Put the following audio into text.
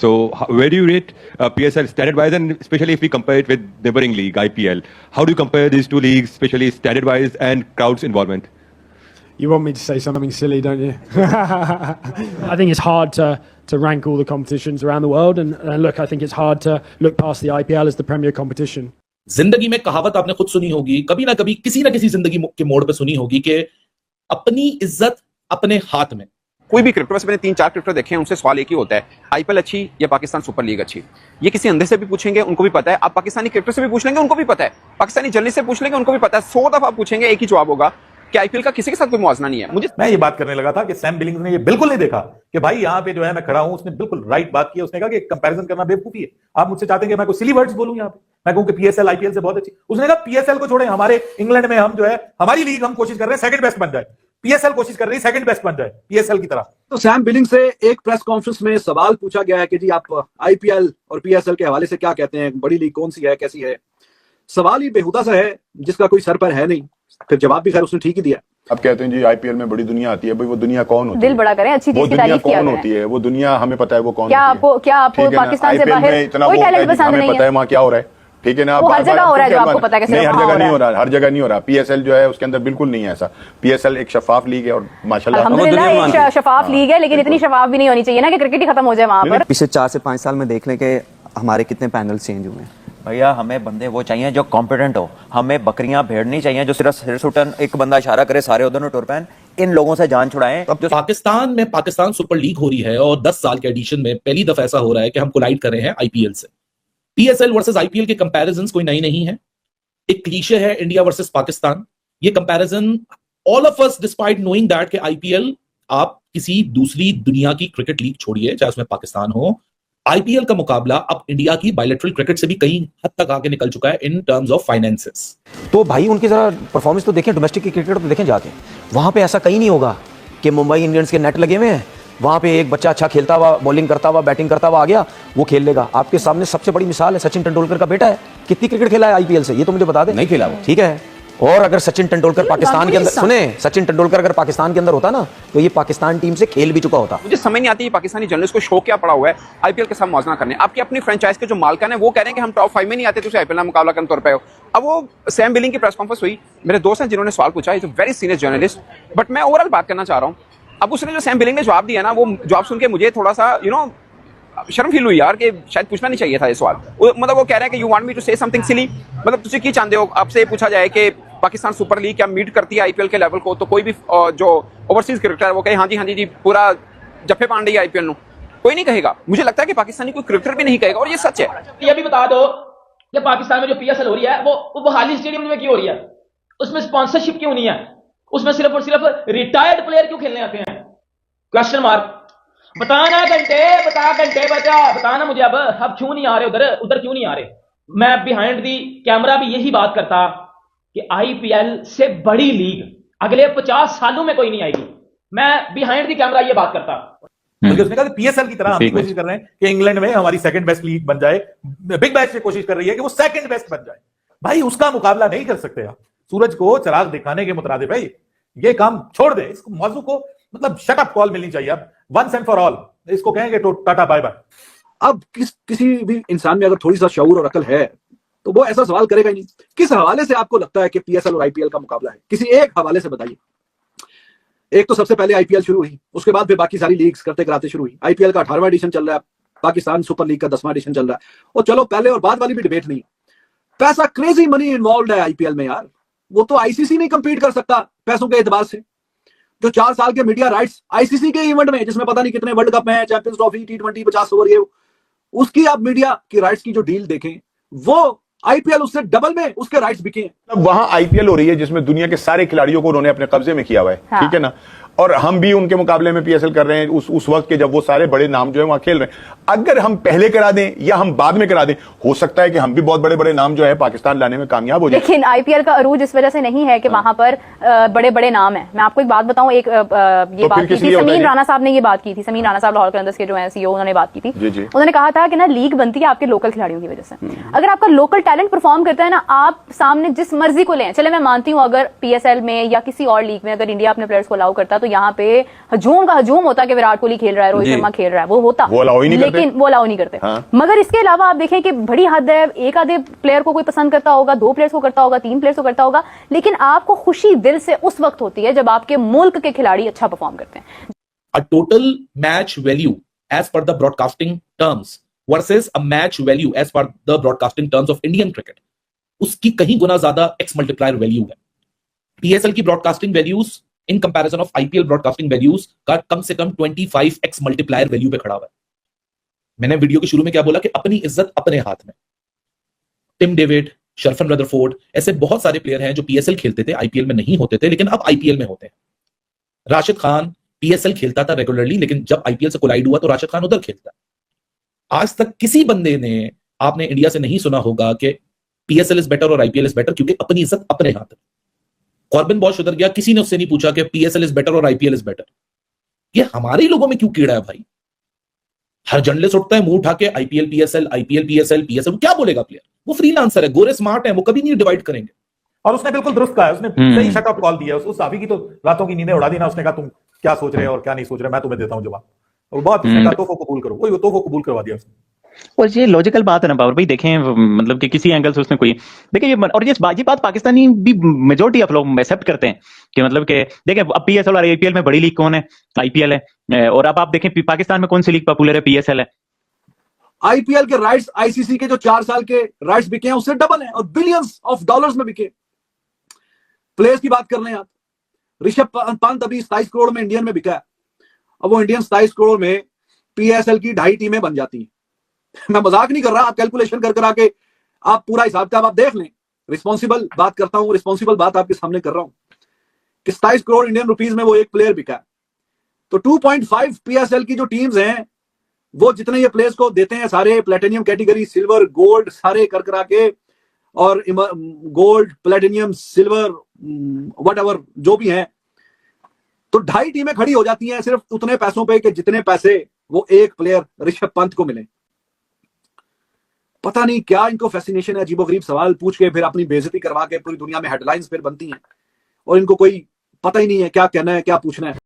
So, where do you rate PSL standard-wise, and especially if we compare it with neighboring league IPL? How do you compare these two leagues, especially standard-wise and crowd's involvement? You want me to say something silly, don't you? I think it's hard to rank all the competitions around the world, and look, I think it's hard to look past the IPL as the premier competition. जिंदगी में कहावत आपने खुद सुनी होगी, कभी ना कभी किसी ना किसी जिंदगी के मोड़ पे सुनी होगी कि अपनी इज्जत अपने हाथ में। कोई भी क्रिकेटर, वैसे मैंने 3-4 क्रिकेटर देखे हैं, उनसे सवाल एक ही होता है, आईपीएल अच्छी या पाकिस्तान सुपर लीग अच्छी? ये किसी अंधे से भी पूछेंगे, उनको भी पता है। आप पाकिस्तानी क्रिकेटर से भी पूछ लेंगे, उनको भी पता है। पाकिस्तानी जर्नलिस्ट से पूछ लेंगे, उनको भी पता है। 100 दफा पूछेंगे, एक ही जवाब होगा कि आईपीएल का किसी के साथ कोई मुआवजा नहीं है। मैं ये बात करने लगा था कि सैम बिलिंग्स ने ये बिल्कुल नहीं देखा कि भाई यहाँ पे जो है मैं खड़ा हूं, उसने बिल्कुल राइट बात की। उसने कहा कि कंपैरिजन करना बेवकूफी है। आप मुझसे चाहते हैं कि मैं कोई सिली वर्ड्स बोलूं यहाँ पे, मैं कहूं कि पीएसएल आईपीएल से बहुत अच्छी। उसने कहा पीएसएल को छोड़े, हमारे इंग्लैंड में हम जो है, हमारी लीग हम कोशिश कर रहे हैं सेकंड बेस्ट बन जाए, पीएसएल कोशिश कर रही है सेकंड बेस्ट बन जाए पीएसएल की तरह। तो सैम बिलिंग से एक प्रेस कॉन्फ्रेंस में सवाल पूछा गया है कि जी आप आईपीएल और पीएसएल के हवाले से क्या कहते हैं, बड़ी लीग कौन सी है, कैसी है? सवाल ही बेहुदा सा है जिसका कोई सर पर है नहीं। फिर जवाब भी खैर उसने ठीक ही दिया। अब कहते हैं जी आईपीएल में बड़ी दुनिया आती है, भाई वो दुनिया कौन होती है? दिल बड़ा करें, अच्छी चीज की तारीफ किया कौन होती है? वो दुनिया हमें पता है वो कौन क्या होती है। क्या आपको पाकिस्तान से बाहर इतना कोई टैलेंट पसंद नहीं है? हमें पता है वहाँ क्या हो रहा है, ठीक है ना? वो हर जगह हो रहा है जो आपको पता है। नहीं, हर जगह नहीं हो रहा, हर जगह नहीं हो रहा। पीएसएल जो है उसके अंदर बिल्कुल नहीं है ऐसा। पीएसएल एक शफाफ लीग है और माशाल्लाह अल्हम्दुलिल्लाह एक शफाफ लीग है, लेकिन इतनी शफाफ भी नहीं होनी चाहिए ना कि क्रिकेट ही खत्म हो जाए वहां पर। पिछले 4 से 5 साल में देख लें कि हमारे कितने पैनल चेंज हुए हैं। भैया हमें बंदे वो चाहिए जो कॉम्पिटेंट हो, हमें बकरियां भेड़ नहीं चाहिए जो सिर्फ सिर सुटन एक बंदा इशारा करे सारे उधर टुर पैन। इन लोगों से जान छुड़ाएं। अब जो पाकिस्तान में पाकिस्तान सुपर लीग हो रही है और 10 साल के एडिशन में पहली दफा ऐसा हो रहा है कि हम कोलाइड कर रहे हैं आईपीएल से। पीएसएल वर्सेस आईपीएल के कंपैरिजंस कोई नई नहीं है, एक क्लीशे है इंडिया वर्सेस पाकिस्तान। ये comparison all of us despite knowing that कि आईपीएल आप किसी दूसरी दुनिया की क्रिकेट लीग छोड़िए, चाहे उसमें पाकिस्तान हो, आईपीएल का मुकाबला अब इंडिया की बायलैटरल क्रिकेट से भी कई हद तक आगे निकल चुका है इन टर्म्स ऑफ फाइनेंसेस। तो भाई उनकी जरा परफॉर्मेंस तो देखें, डोमेस्टिक क्रिकेट तो देखें जाके। वहां पे ऐसा कहीं नहीं होगा कि मुंबई इंडियंस के नेट लगे हुए हैं, वहां पे एक बच्चा अच्छा खेलता हुआ, बॉलिंग करता हुआ, बैटिंग करता हुआ आ गया, वो खेल लेगा। आपके सामने सबसे बड़ी मिसाल है सचिन तेंदुलकर का बेटा है। कितनी क्रिकेट खेला है आईपीएल से, ये तो मुझे बता दे। नहीं खेला वो, ठीक है। और अगर सचिन तेंदुलकर पाकिस्तान के अंदर, सुने, सचिन तेंदुलकर अगर पाकिस्तान के अंदर होता ना तो ये पाकिस्तान टीम से खेल भी चुका होता। मुझे समझ नहीं आती पाकिस्तानी जर्नलिस्ट को शौक क्या पड़ा हुआ है आईपीएल के साथ मुआवजा करने। आपकी अपनी फ्रेंचाइज के जो मालिकान है वो कह रहे हैं कि हम टॉप 5 में नहीं आते, तो आईपीएल में मुकाबला करने तौर पे हो। अब वो सैम बिलिंग की प्रेस कॉन्फ्रेंस हुई, मेरे दोस्त हैं जिन्होंने सवाल पूछा, is a very senior journalist, but मैं ओवरऑल बात करना चाह रहा हूँ। अब उसने जो सैम बिलिंग ने जवाब दिया ना, वो जवाब सुन के मुझे थोड़ा सा शर्म फील हुई यार कि शायद पूछना नहीं चाहिए था ये सवाल। मतलब वो कह रहे हैं कि you want me to say something silly, मतलब तुझे क्या चाहते हो, आपसे पूछा जाए कि पाकिस्तान सुपर लीग क्या मीट करती है आईपीएल के लेवल को, तो कोई भी जो ओवरसीज क्रिकेटर है वो कहे हाँ जी पूरा जफ्फे पांडे ही आईपीएल नु, कोई नहीं कहेगा। मुझे लगता है कि पाकिस्तानी कोई क्रिकेटर भी नहीं कहेगा, और ये सच है। ये भी बता दो कि पाकिस्तान में जो पीएसएल हो रही है वो हाली स्टेडियम में क्यों हो रही है, उसमें स्पॉन्सरशिप क्यों नहीं है, उसमें सिर्फ और सिर्फ रिटायर्ड प्लेयर क्यों खेलने आते हैं? Question mark. बताना मुझे अब क्यों नहीं आ रहे उधर क्यों नहीं आ रहे? मैं बिहाइंड दी कैमरा भी यही बात करता कि आईपीएल से बड़ी लीग अगले 50 सालों में कोई नहीं आएगी। मैं बिहाइंड दी कैमरा ये बात करता। उसने कहा पीएसएल की तरह हम कोशिश कर रहे हैं कि इंग्लैंड में हमारी सेकंड बेस्ट लीग बन जाए। बिग बैश से कोशिश कर रही है कि वो सेकंड बेस्ट बन जाए। भाई उसका मुकाबला नहीं कर सकते आप। सूरज को चिराग दिखाने के मुताबिक भाई ये काम छोड़ दे, इसको मौजू को मतलब शट अप कॉल मिलनी चाहिए अब, वंस एंड फॉर ऑल। इसको कहेंगे तो टाटा बाय बाय। अब किसी भी इंसान में अगर थोड़ी सा शऊर और अकल है तो वो ऐसा सवाल करेगा ही नहीं। किस हवाले से आपको लगता है कि पीएसएल और आईपीएल का मुकाबला है? किसी एक हवाले से बताइए। एक तो सबसे पहले आईपीएल शुरू हुई, उसके बाद फिर बाकी सारी लीग्स करते कराते शुरू हुई। आईपीएल का 18वां एडिशन चल रहा है, पाकिस्तान सुपर लीग का 10वां एडिशन चल रहा है। और चलो पहले और बाद वाली भी डिबेट नहीं, पैसा क्रेजी मनी इन्वॉल्व है आईपीएल में यार। वो तो आईसीसी नहीं कंपीट कर सकता पैसों के एतबार से। जो 4 साल के मीडिया राइट्स आईसीसी के इवेंट में, जिसमें पता नहीं कितने वर्ल्ड कप में है, चैंपियंस ट्रॉफी, T20, 50 ओवर, ये उसकी आप मीडिया की राइट्स की जो डील देखें, वो आईपीएल उससे डबल में उसके राइट्स बिके हैं। वहां आईपीएल हो रही है जिसमें दुनिया के सारे खिलाड़ियों को उन्होंने अपने कब्जे में किया हुआ है। हाँ। ठीक है ना? और हम भी उनके मुकाबले में पीएसएल कर रहे हैं उस वक्त के जब वो सारे बड़े नाम जो है वहां खेल रहे हैं। अगर हम पहले करा दें या हम बाद में करा दें, हो सकता है कि हम भी बहुत बड़े बड़े नाम जो है पाकिस्तान लाने में कामयाब हो जाए। लेकिन आईपीएल का अरूज इस वजह से नहीं है कि वहां पर बड़े बड़े नाम है। मैं आपको एक बात बताऊं, एक ये बात की थी समीर राणा साहब ने, ये बात की थी समीर राणा साहब लाहौर कलंदर्स के जो है सीईओ, उन्होंने बात की थी। उन्होंने कहा था कि ना लीग बनती है आपके लोकल खिलाड़ियों की वजह से। अगर आपका लोकल टैलेंट परफॉर्म करता है ना, आप सामने जिस मर्जी को लें, चले मैं मानती हूँ अगर पीएसएल में या किसी और लीग में अगर इंडिया अपने प्लेयर्स को अलाउ करता तो यहाँ पे हजूम का हजूम होता कि विराट कोहली खेल रहा है, रोहित शर्मा खेल रहा है, वो होता, वो अलाउ ही नहीं लेकिन वो अलाउ नहीं करते। मगर इसके अलावा आप देखें कि बड़ी हद है, एक आधे प्लेयर को कोई पसंद करता होगा, 2 प्लेयर्स को करता होगा, 3 प्लेयर्स को करता होगा, लेकिन आपको खुशी दिल से उस वक्त होती है जब आपके मुल्क के खिलाड़ी अच्छा परफॉर्म करते हैं। A total match value as per the broadcasting terms versus a match value as per the broadcasting terms of Indian cricket, उसकी कहीं गुना ज्यादा एक्स मल्टीप्लायर वैल्यू है। पीएसएल की broadcasting values in comparison of IPL broadcasting values का कम से कम 25x multiplier value पे खड़ा हुआ है। मैंने वीडियो के शुरू में क्या बोला कि अपनी इज्जत अपने हाथ में। टिम डेविड, शर्फन रदरफोर्ड, ऐसे बहुत सारे प्लेयर हैं जो पीएसएल खेलते थे, आईपीएल में नहीं होते थे, लेकिन अब आईपीएल में होते हैं। राशिद खान पीएसएल खेलता था रेगुलरली, लेकिन जब आईपीएल से कोलाइड हुआ तो राशिद खान उधर खेलता। आज तक किसी बंदे ने, आपने इंडिया से नहीं सुना होगा कि पीएसएल इज बेटर और आईपीएल इज बेटर, क्योंकि अपनी इज्जत अपने हाथ में। कॉर्बिन बॉश उधर गया, किसी ने उससे नहीं पूछा कि पीएसएल इज बेटर और आईपीएल इज बेटर। ये हमारे ही लोगों में क्यों कीड़ा है भाई? हर जर्नलिस्ट उठता है मुंह उठा के IPL PSL, IPL PSL, PSL. क्या बोलेगा प्लेयर? वो फ्रीलांसर है, गोरे स्मार्ट है, वो कभी नहीं डिवाइड करेंगे। और उसने बिल्कुल दुरुस्त कहा है, उसने सही शटअप कॉल दिया। उस साफी की तो रातों की नींदें उड़ा दी ना। उसने कहा तुम क्या सोच रहे हो और क्या नहीं सोच रहे, मैं तुम्हें देता हूं जवाब। और बहुत उसने कहा तोहफा कबूल करो, वही तोहफा कबूल करवा दिया उसने। और ये लॉजिकल बात है ना बाबर भाई, देखें मतलब कि किसी एंगल से उसने कोई देखिए ये, और ये बात पाकिस्तानी भी मेजोरिटी ऑफ लोग एक्सेप्ट करते हैं कि मतलब कि देखें अब पीएसएल और आईपीएल में बड़ी लीग कौन है? आईपीएल है। और अब आप देखें पाकिस्तान में कौन सी लीग पॉपुलर है? पीएसएल है। आईपीएल के राइट्स आईसीसी के जो 4 साल के राइट्स बिके हैं उससे डबल है और बिलियंस ऑफ डॉलर्स में बिके। प्लेयर्स की बात कर रहे हैं आप, ऋषभ पंत अभी 27 करोड़ में इंडियन में बिका है। अब वो इंडियन 27 करोड़ में पीएसएल की 2.5 टीमें बन जाती हैं। मैं मजाक नहीं कर रहा, आप कैलकुलेशन कर करा के आप पूरा हिसाब किताब आप देख लें। रिस्पॉन्सिबल बात करता हूं, रिस्पॉन्सिबल बात आपके सामने कर रहा हूं कि 27 करोड़ इंडियन रुपीस में वो एक प्लेयर बिका है। तो 2.5 पीएसएल की जो टीम्स हैं वो जितने ये प्लेयर्स को देते हैं सारे प्लेटिनियम कैटेगरी, सिल्वर, गोल्ड सारे कर करा के, और गोल्ड, प्लेटिनियम, सिल्वर, व्हाटएवर जो भी हैं, तो 2.5 टीमें खड़ी हो जाती हैं सिर्फ उतने पैसों पे कि जितने पैसे वो एक प्लेयर ऋषभ पंत को मिले। पता नहीं क्या इनको फैसिनेशन है, अजीबोगरीब सवाल पूछ के फिर अपनी बेइज्जती करवा के पूरी दुनिया में हेडलाइंस फिर बनती हैं और इनको कोई पता ही नहीं है क्या कहना है, क्या पूछना है।